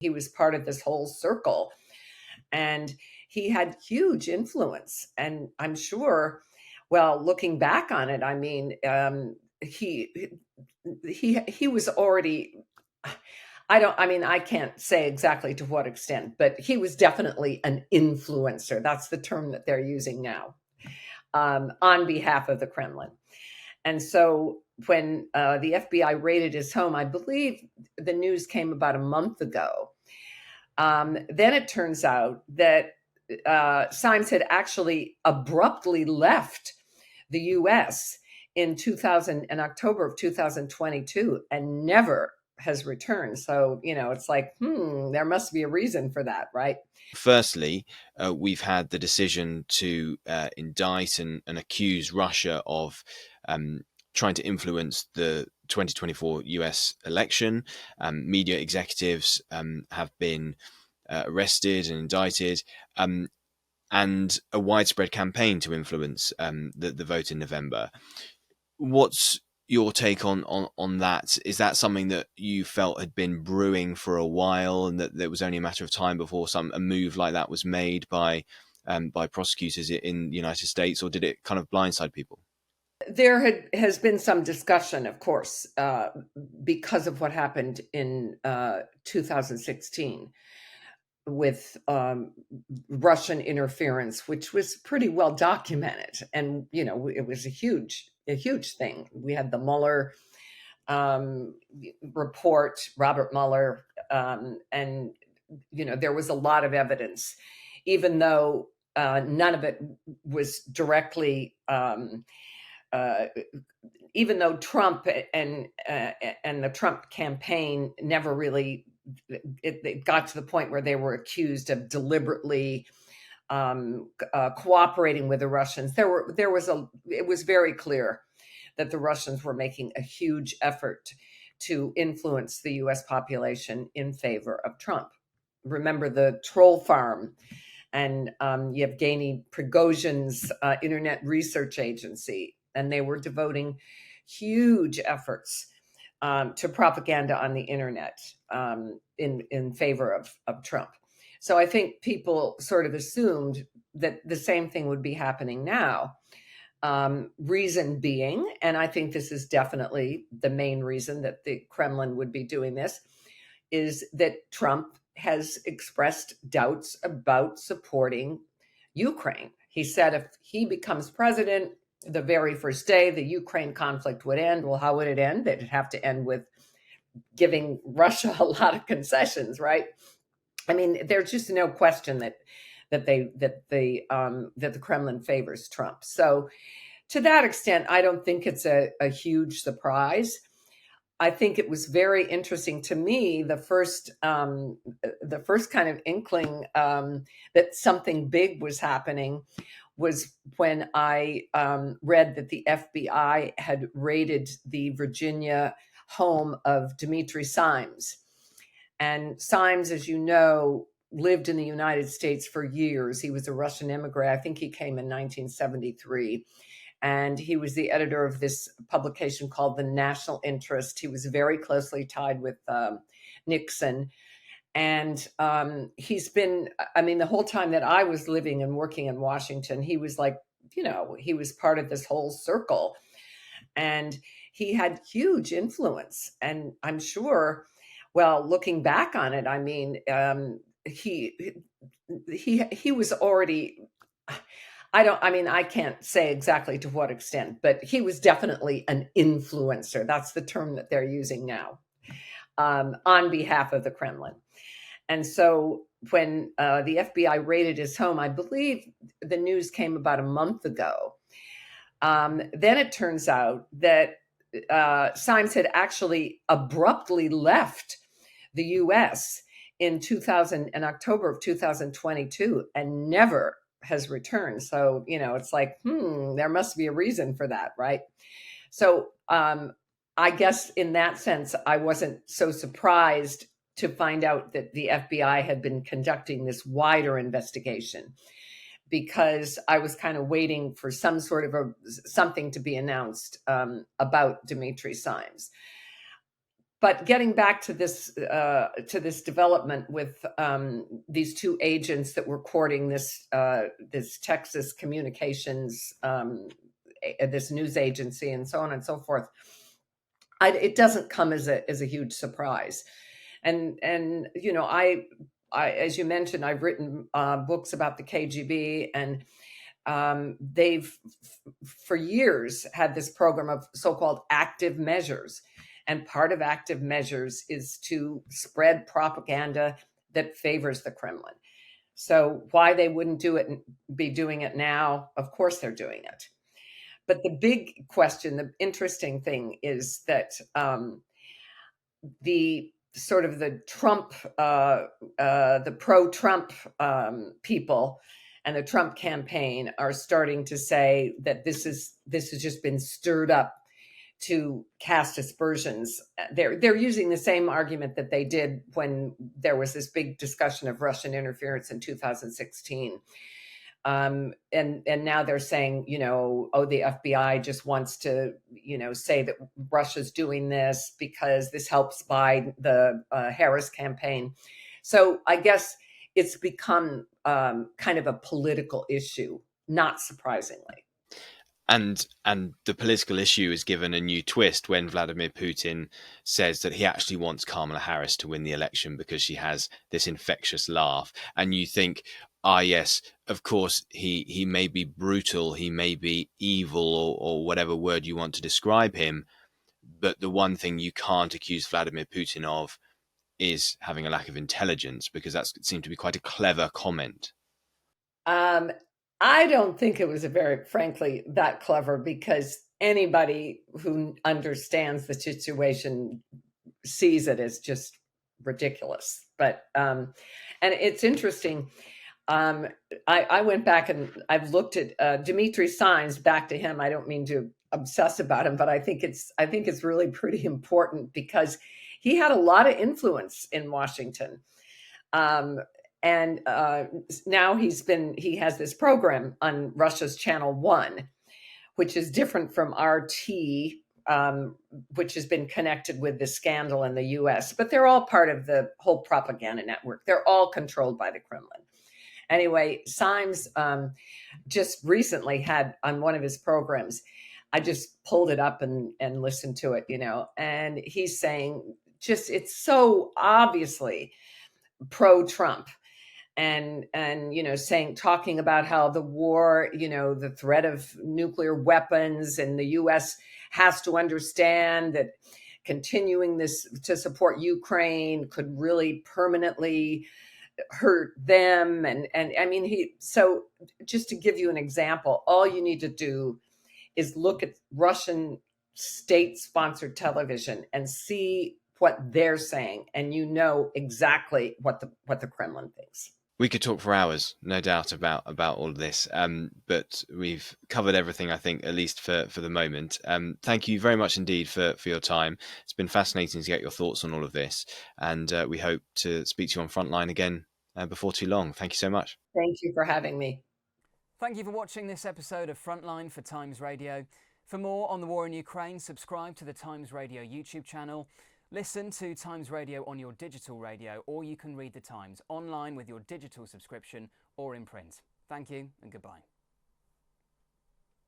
He was part of this whole circle, and he had huge influence. And I'm sure, well, looking back on it, I mean, he he was already. I can't say exactly to what extent, but he was definitely an influencer. That's the term that they're using now, on behalf of the Kremlin. And so when the FBI raided his home, I believe the news came about a month ago. Then it turns out that Simes had actually abruptly left the U.S. in October of 2022 and never has returned. So, it's like, there must be a reason for that, right? Firstly, we've had the decision to indict and accuse Russia of trying to influence the 2024 US election. Media executives have been arrested and indicted, and a widespread campaign to influence the vote in November. What's your take on that? Is that something that you felt had been brewing for a while, and that it was only a matter of time before a move like that was made by prosecutors in the United States, or did it kind of blindside people? There has been some discussion, of course, because of what happened in 2016 with Russian interference, which was pretty well documented, and it was a huge thing. We had the Mueller report, Robert Mueller, and there was a lot of evidence, even though none of it was directly. Even though Trump and the Trump campaign never really, it got to the point where they were accused of deliberately cooperating with the Russians. It was very clear that the Russians were making a huge effort to influence the U.S. population in favor of Trump. Remember the troll farm and Yevgeny Prigozhin's Internet Research Agency, and they were devoting huge efforts to propaganda on the internet in favor of Trump. So I think people sort of assumed that the same thing would be happening now. Reason being, and I think this is definitely the main reason that the Kremlin would be doing this, is that Trump has expressed doubts about supporting Ukraine. He said if he becomes president, the very first day the Ukraine conflict would end. Well, how would it end? It'd have to end with giving Russia a lot of concessions, right? I mean, there's just no question that the Kremlin favors Trump. So to that extent, I don't think it's a huge surprise. I think it was very interesting to me. The first kind of inkling that something big was happening was when I read that the FBI had raided the Virginia home of Dimitri Simes. And Simes, as you know, lived in the United States for years. He was a Russian immigrant. I think he came in 1973. And he was the editor of this publication called The National Interest. He was very closely tied with Nixon. And he's been, the whole time that I was living and working in Washington, he was like, he was part of this whole circle. And he had huge influence. And I'm sure, well, looking back on it, he was already, I can't say exactly to what extent, but he was definitely an influencer. That's the term that they're using now, on behalf of the Kremlin. And so when the FBI raided his home, I believe the news came about a month ago. Then it turns out that Simes had actually abruptly left the U.S. in October of 2022 and never has returned. So, it's like, there must be a reason for that, right? So I guess in that sense, I wasn't so surprised to find out that the FBI had been conducting this wider investigation, because I was kind of waiting for some sort of something to be announced about Dimitri Simes. But getting back to this development with these two agents that were courting this Texas communications, this news agency, and so on and so forth, it doesn't come as a huge surprise. And I as you mentioned, I've written books about the KGB, and they've for years had this program of so-called active measures. And part of active measures is to spread propaganda that favors the Kremlin. So why they wouldn't do it and be doing it now? Of course they're doing it. But the big question, the interesting thing is that the sort of the Trump, the pro-Trump people and the Trump campaign are starting to say that this has just been stirred up to cast aspersions. They're using the same argument that they did when there was this big discussion of Russian interference in 2016. And now they're saying, oh, the FBI just wants to, say that Russia's doing this because this helps buy the Harris campaign. So I guess it's become kind of a political issue, not surprisingly. And the political issue is given a new twist when Vladimir Putin says that he actually wants Kamala Harris to win the election because she has this infectious laugh. And you think, yes, of course, he may be brutal, he may be evil, or whatever word you want to describe him. But the one thing you can't accuse Vladimir Putin of is having a lack of intelligence, because that seemed to be quite a clever comment. I don't think it was frankly, that clever, because anybody who understands the situation sees it as just ridiculous. But and it's interesting. I went back and I've looked at Dimitri Simes. Back to him. I don't mean to obsess about him, but I think it's really pretty important because he had a lot of influence in Washington. And now he has this program on Russia's Channel 1, which is different from RT, which has been connected with the scandal in the US. But they're all part of the whole propaganda network. They're all controlled by the Kremlin. Anyway, Symes just recently had on one of his programs, I just pulled it up and listened to it, and he's saying it's so obviously pro-Trump. And talking about how the war, the threat of nuclear weapons, and the US has to understand that continuing this to support Ukraine could really permanently hurt them. And I mean, so just to give you an example, all you need to do is look at Russian state-sponsored television and see what they're saying, and exactly what the Kremlin thinks. We could talk for hours, no doubt, about all of this, but we've covered everything, I think, at least for the moment. Thank you very much indeed for your time. It's been fascinating to get your thoughts on all of this, and we hope to speak to you on Frontline again before too long. Thank you so much. Thank you for having me. Thank you for watching this episode of Frontline for Times Radio. For more on the war in Ukraine, subscribe to the Times Radio YouTube channel. Listen to Times Radio on your digital radio, or you can read the Times online with your digital subscription or in print. Thank you and goodbye.